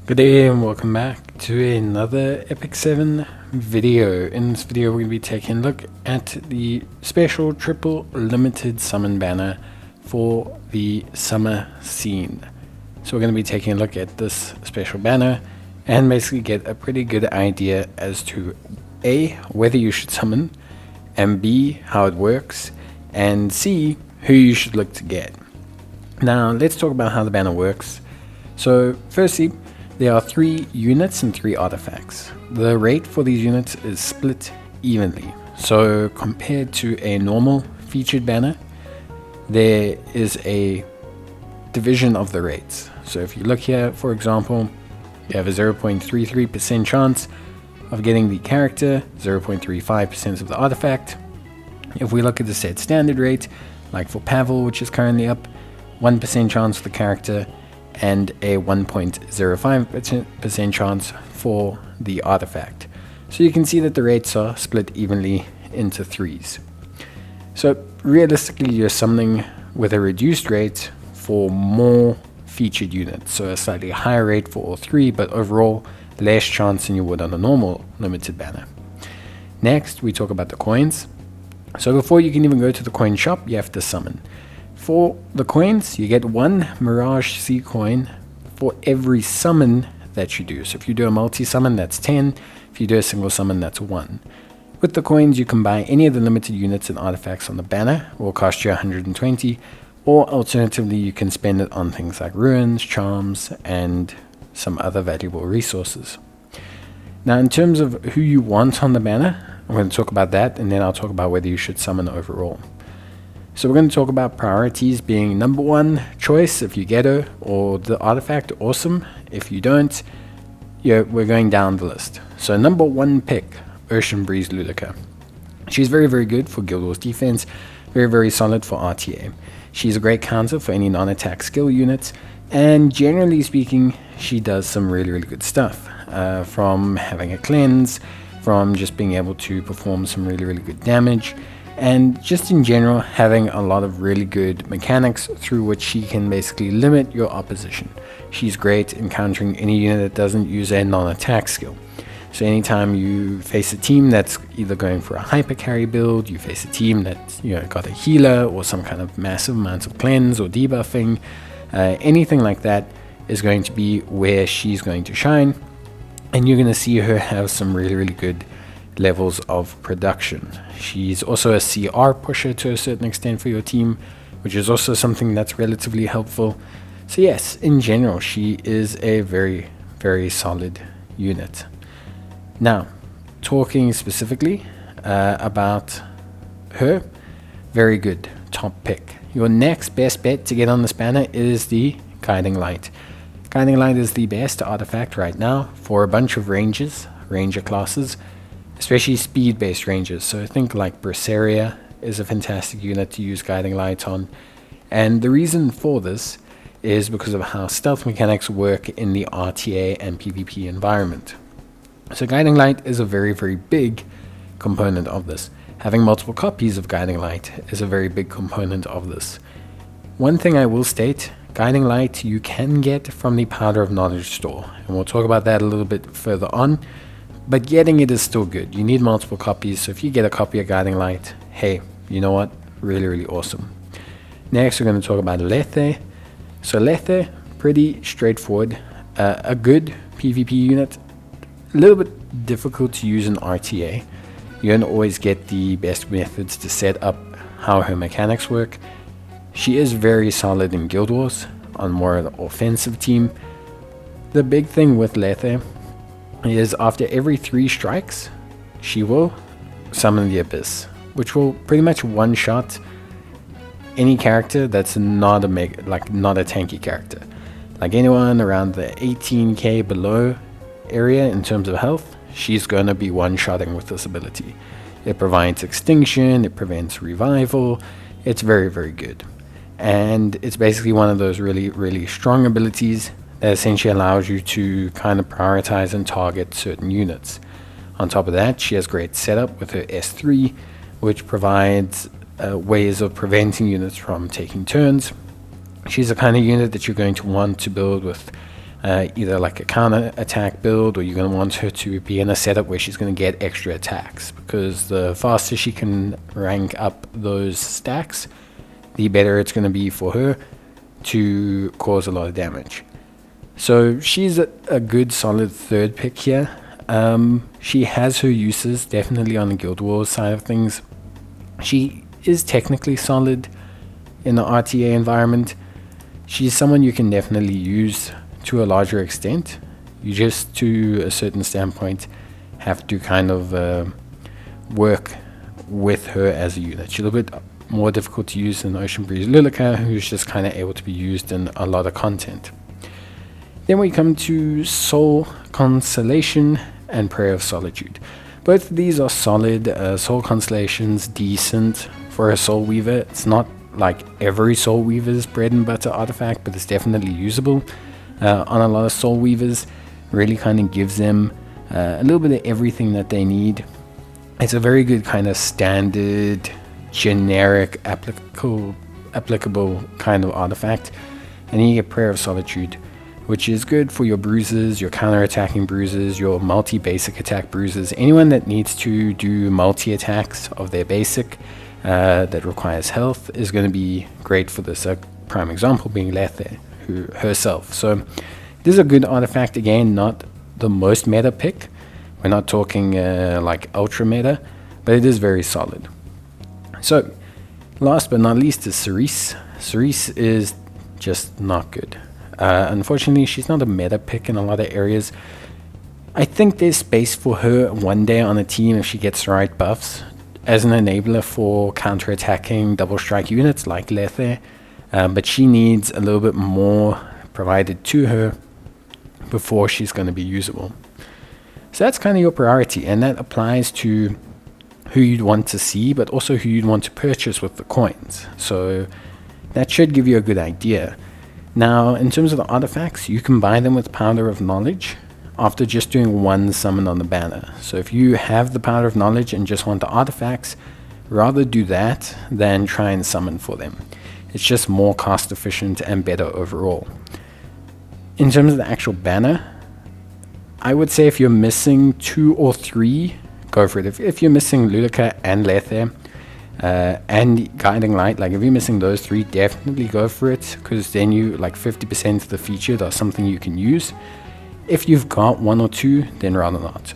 Good day and welcome back to another Epic 7 video. In this video we're going to be taking a look at the special triple limited summon banner for the summer scene. So we're going to be taking a look at this special banner and basically get a pretty good idea as to A, whether you should summon, and B, how it works, and C, who you should look to get. Now let's talk about how the banner works. So firstly, there are 3 units and 3 artifacts. The rate for these units is split evenly. So compared to a normal featured banner, there is a division of the rates. So if you look here, for example, you have a 0.33% chance of getting the character, 0.35% of the artifact. If we look at the set standard rate, like for Pavel, which is currently up, 1% chance for the character, and a 1.05% chance for the artifact. So you can see that the rates are split evenly into 3s. So realistically, you're summoning with a reduced rate for more featured units. So a slightly higher rate for all 3, but overall less chance than you would on a normal limited banner. Next, we talk about the coins. So before you can even go to the coin shop, you have to summon. For the coins, you get 1 Mirage C coin for every summon that you do. So if you do a multi-summon, that's 10. If you do a single summon, that's 1. With the coins, you can buy any of the limited units and artifacts on the banner. It will cost you 120. Or alternatively, you can spend it on things like ruins, charms, and some other valuable resources. Now, in terms of who you want on the banner, I'm going to talk about that, and then I'll talk about whether you should summon overall. So we're going to talk about priorities being number 1 choice if you get her, or the artifact, awesome. If you don't, we're going down the list. So number 1 pick, Ocean Breeze Luluca. She's very, very good for Guild Wars defense, very, very solid for RTA. She's a great counter for any non-attack skill units, and generally speaking, she does some really, really good stuff. From having a cleanse, from just being able to perform some really, really good damage, and just in general having a lot of really good mechanics through which she can basically limit your opposition. She's great in countering any unit that doesn't use a non-attack skill. So anytime you face a team that's either going for a hyper carry build, you face a team that's got a healer or some kind of massive amounts of cleanse or debuffing, anything like that is going to be where she's going to shine, and you're going to see her have some really, really good levels of production. She's also a CR pusher to a certain extent for your team, which is also something that's relatively helpful. So yes, in general, she is a very, very solid unit. Now, talking specifically about her, very good top pick. Your next best bet to get on this banner is the Guiding Light. Guiding Light is the best artifact right now for a bunch of ranger classes, especially speed-based rangers. So I think like Berseria is a fantastic unit to use Guiding Light on. And the reason for this is because of how stealth mechanics work in the RTA and PvP environment. So Guiding Light is a very, very big component of this. Having multiple copies of Guiding Light is a very big component of this. One thing I will state, Guiding Light you can get from the Powder of Knowledge store. And we'll talk about that a little bit further on. But getting it is still good. You need multiple copies, so if you get a copy of Guiding Light, hey, you know what? Really, really awesome. Next, we're going to talk about Lethe. So Lethe, pretty straightforward. A good PvP unit. A little bit difficult to use in RTA. You don't always get the best methods to set up how her mechanics work. She is very solid in Guild Wars, on more of the offensive team. The big thing with Lethe is after every 3 strikes, she will summon the Abyss, which will pretty much one-shot any character that's not a tanky character. Like anyone around the 18k below area in terms of health, she's going to be one-shotting with this ability. It provides extinction, it prevents revival, it's very, very good. And it's basically one of those really, really strong abilities that essentially allows you to kind of prioritize and target certain units. On top of that, she has great setup with her S3, which provides ways of preventing units from taking turns. She's the kind of unit that you're going to want to build with either like a counter attack build, or you're going to want her to be in a setup where she's going to get extra attacks, because the faster she can rank up those stacks, the better it's going to be for her to cause a lot of damage. So she's a good solid third pick here. She has her uses definitely on the Guild Wars side of things. She is technically solid in the RTA environment. She's someone you can definitely use to a larger extent. You just, to a certain standpoint, have to kind of work with her as a unit. She's a little bit more difficult to use than Ocean Breeze Luluca, who's just kind of able to be used in a lot of content. Then we come to Soul Consolation and Prayer of Solitude. Both of these are solid. Soul Consolation's decent for a Soul Weaver. It's not like every Soul Weaver's bread and butter artifact, but it's definitely usable on a lot of Soul Weavers. Really kind of gives them a little bit of everything that they need. It's a very good kind of standard, generic, applicable kind of artifact. And then you get Prayer of Solitude, which is good for your bruises, your counter-attacking bruises, your multi-basic attack bruises. Anyone that needs to do multi-attacks of their basic that requires health is going to be great for this. A prime example being Lethe herself. So this is a good artifact. Again, not the most meta pick. We're not talking like ultra meta, but it is very solid. So last but not least is Cerise. Cerise is just not good. Unfortunately, she's not a meta pick in a lot of areas. I think there's space for her one day on a team if she gets the right buffs as an enabler for counter-attacking double strike units like Lethe, but she needs a little bit more provided to her before she's going to be usable. So that's kind of your priority, and that applies to who you'd want to see, but also who you'd want to purchase with the coins. So that should give you a good idea. Now, in terms of the artifacts, you can buy them with Powder of Knowledge after just doing one summon on the banner. So if you have the Powder of Knowledge and just want the artifacts, rather do that than try and summon for them. It's just more cost efficient and better overall. In terms of the actual banner, I would say if you're missing 2 or 3, go for it. If you're missing Luluca and Lethe, and Guiding Light, like if you're missing those 3, definitely go for it, because then you like 50% of the featured are something you can use. If you've got 1 or 2, then rather not.